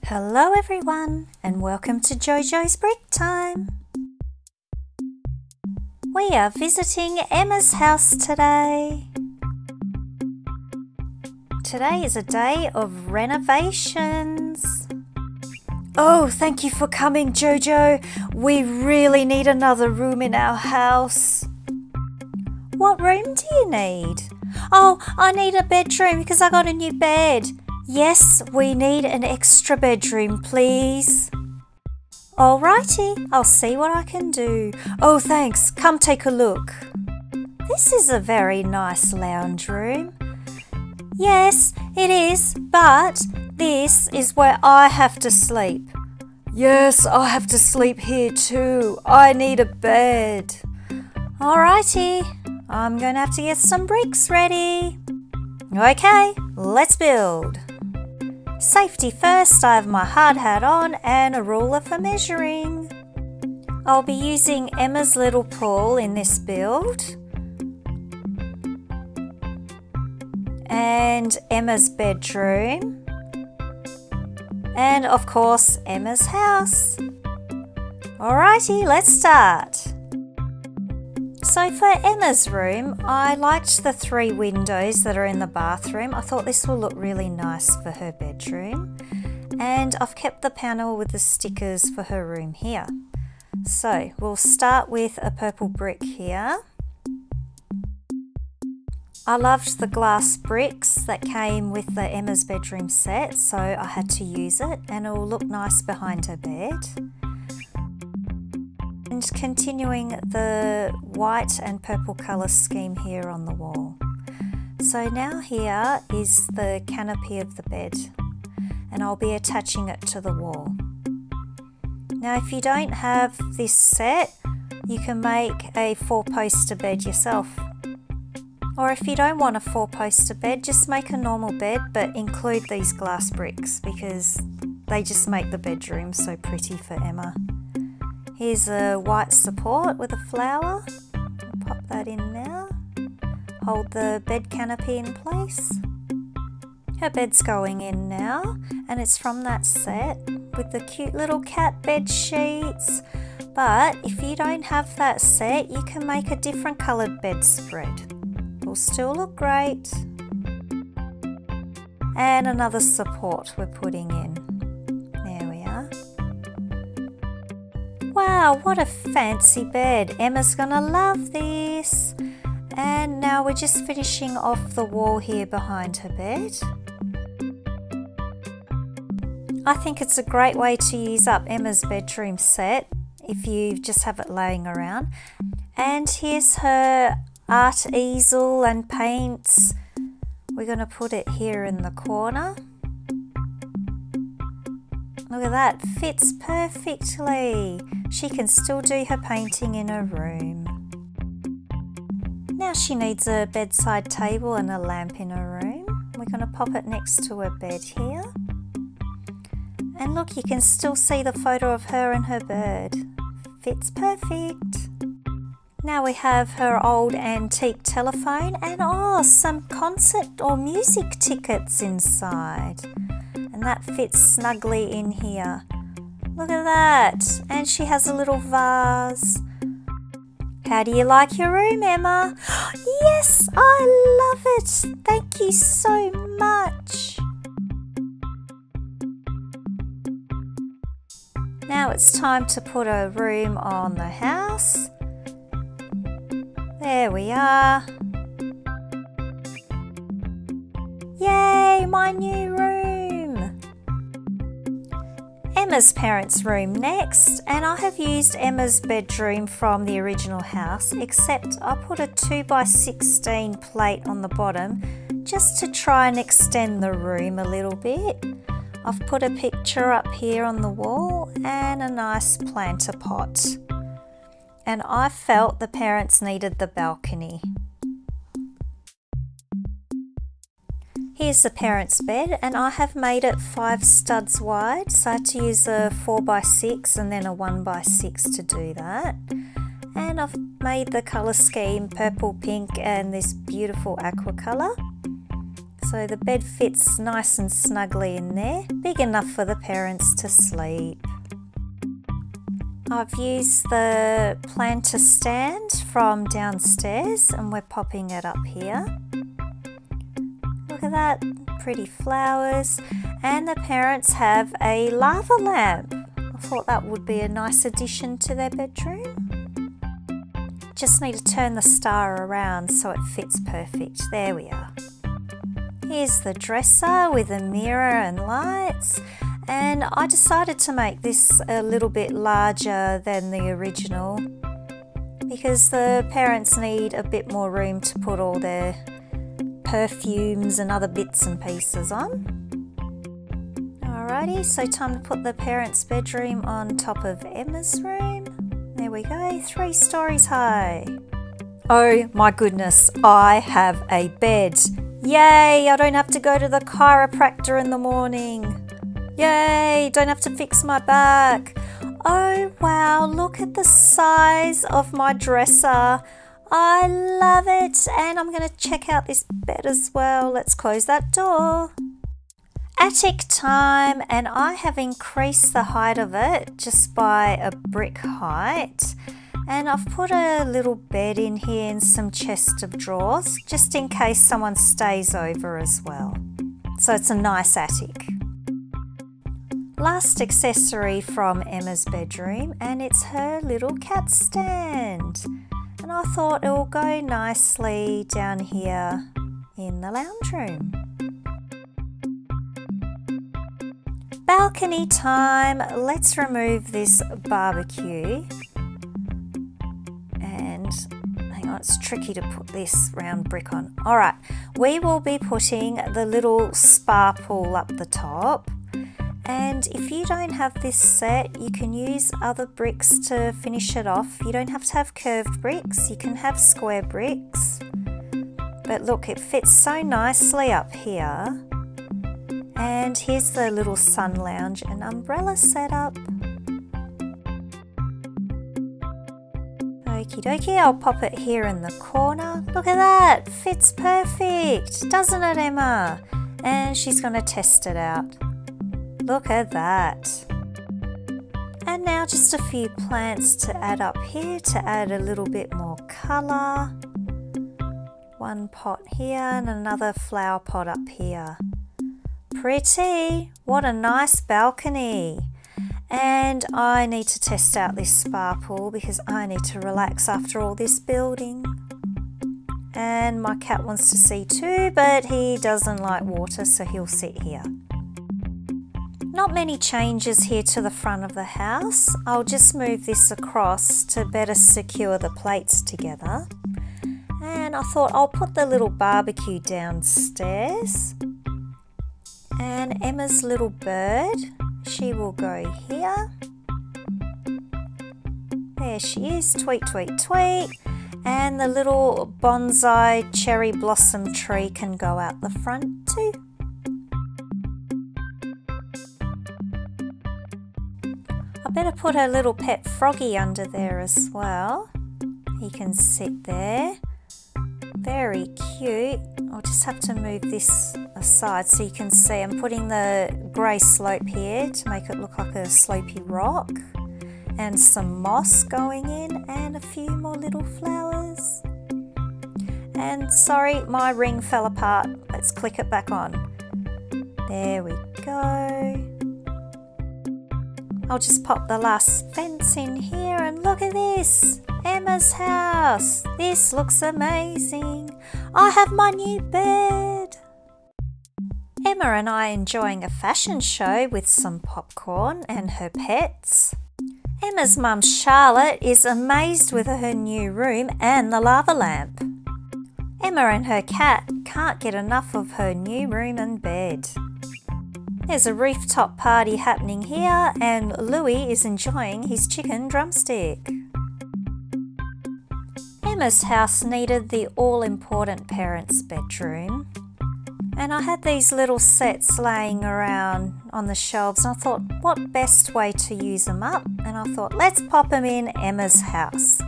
Hello everyone and welcome to JoJo's Brick Time. We are visiting Emma's house today. Today is a day of renovations. Oh, thank you for coming, Jojo. We really need another room in our house. What room do you need? Oh, I need a bedroom because I got a new bed. Yes, we need an extra bedroom, please. Alrighty, I'll see what I can do. Oh, thanks. Come take a look. This is a very nice lounge room. Yes, it is, but this is where I have to sleep. Yes, I have to sleep here too. I need a bed. Alrighty, I'm going to have to get some bricks ready. Okay, let's build. Safety first, I have my hard hat on and a ruler for measuring. I'll be using Emma's little pool in this build. And Emma's bedroom. And of course, Emma's house. Alrighty, let's start. So for Emma's room, I liked the 3 windows that are in the bathroom. I thought this will look really nice for her bedroom. And I've kept the panel with the stickers for her room here. So we'll start with a purple brick here. I loved the glass bricks that came with the Emma's bedroom set, so I had to use it and it will look nice behind her bed. And continuing the white and purple colour scheme here on the wall. So now here is the canopy of the bed and I'll be attaching it to the wall. Now if you don't have this set, you can make a 4-poster bed yourself. Or if you don't want a 4-poster bed, just make a normal bed but include these glass bricks because they just make the bedroom so pretty for Emma. Here's a white support with a flower. I'll pop that in now. Hold the bed canopy in place. Her bed's going in now and it's from that set with the cute little cat bed sheets. But if you don't have that set, you can make a different coloured bedspread. It'll still look great. And another support we're putting in. Wow, what a fancy bed. Emma's gonna love this. And now we're just finishing off the wall here behind her bed. I think it's a great way to use up Emma's bedroom set if you just have it laying around. And here's her art easel and paints. We're gonna put it here in the corner. Look at that, fits perfectly. She can still do her painting in her room. Now she needs a bedside table and a lamp in her room. We're going to pop it next to her bed here. And look, you can still see the photo of her and her bird. Fits perfect. Now we have her old antique telephone and oh, some concert or music tickets inside. And that fits snugly in here. Look at that. And she has a little vase. How do you like your room, Emma? Yes, I love it. Thank you so much. Now it's time to put a room on the house. There we are. Yay, my new room. Emma's parents' room next, and I have used Emma's bedroom from the original house, except I put a 2x16 plate on the bottom just to try and extend the room a little bit. I've put a picture up here on the wall and a nice planter pot. And I felt the parents needed the balcony. Here's the parents' bed and I have made it 5 studs wide, so I had to use a 4x6 and then a 1x6 to do that. And I've made the colour scheme purple, pink and this beautiful aqua colour. So the bed fits nice and snugly in there, big enough for the parents to sleep. I've used the planter stand from downstairs and we're popping it up here. Look at that, pretty flowers. And the parents have a lava lamp. I thought that would be a nice addition to their bedroom. Just need to turn the star around so it fits perfect. There we are. Here's the dresser with a mirror and lights. And I decided to make this a little bit larger than the original because the parents need a bit more room to put all their perfumes and other bits and pieces on. Alrighty, so time to put the parents' bedroom on top of Emma's room. There we go, 3 stories high. Oh my goodness, I have a bed. Yay, I don't have to go to the chiropractor in the morning. Yay, don't have to fix my back. Oh wow, look at the size of my dresser. I love it. And I'm going to check out this bed as well. Let's close that door. Attic time, and I have increased the height of it just by a brick height. And I've put a little bed in here and some chest of drawers just in case someone stays over as well. So it's a nice attic. Last accessory from Emma's bedroom, and it's her little cat stand. And I thought it will go nicely down here in the lounge room. Balcony time. Let's remove this barbecue. And hang on, it's tricky to put this round brick on. Alright, we will be putting the little spa pool up the top. And if you don't have this set, you can use other bricks to finish it off. You don't have to have curved bricks, you can have square bricks. But look, it fits so nicely up here. And here's the little sun lounge and umbrella setup. Okie dokie, I'll pop it here in the corner. Look at that, fits perfect, doesn't it, Emma? And she's going to test it out. Look at that. And now just a few plants to add up here to add a little bit more colour. One pot here and another flower pot up here. Pretty! What a nice balcony. And I need to test out this spa pool because I need to relax after all this building. And my cat wants to see too, but he doesn't like water, so he'll sit here. Not many changes here to the front of the house. I'll just move this across to better secure the plates together. And I thought I'll put the little barbecue downstairs. And Emma's little bird, she will go here. There she is, tweet, tweet, tweet. And the little bonsai cherry blossom tree can go out the front too. I better put a little pet froggy under there as well. He can sit there. Very cute. I'll just have to move this aside so you can see I'm putting the grey slope here to make it look like a slopey rock. And some moss going in and a few more little flowers. And sorry, my ring fell apart. Let's click it back on. There we go. I'll just pop the last fence in here and look at this. Emma's house. This looks amazing. I have my new bed. Emma and I enjoying a fashion show with some popcorn and her pets. Emma's mum Charlotte is amazed with her new room and the lava lamp. Emma and her cat can't get enough of her new room and bed. There's a rooftop party happening here and Louis is enjoying his chicken drumstick. Emma's house needed the all-important parents' bedroom. And I had these little sets laying around on the shelves and I thought, what best way to use them up? And I thought, let's pop them in Emma's house.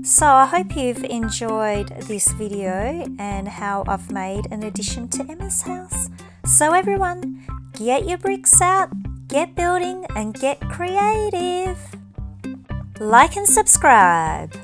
So I hope you've enjoyed this video and how I've made an addition to Emma's house. So everyone, get your bricks out, get building and get creative. Like and subscribe.